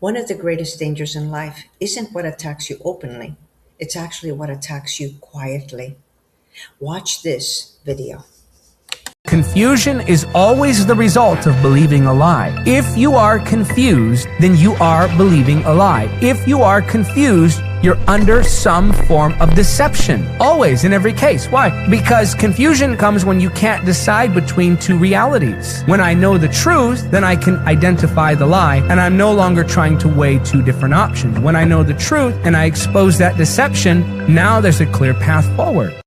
One of the greatest dangers in life isn't what attacks you openly, it's actually what attacks you quietly. Watch this video. Confusion is always the result of believing a lie. If you are confused, then you are believing a lie. If you are confused, you're under some form of deception. Always, in every case. Why? Because confusion comes when you can't decide between two realities. When I know the truth, then I can identify the lie, and I'm no longer trying to weigh two different options. When I know the truth and I expose that deception, now there's a clear path forward.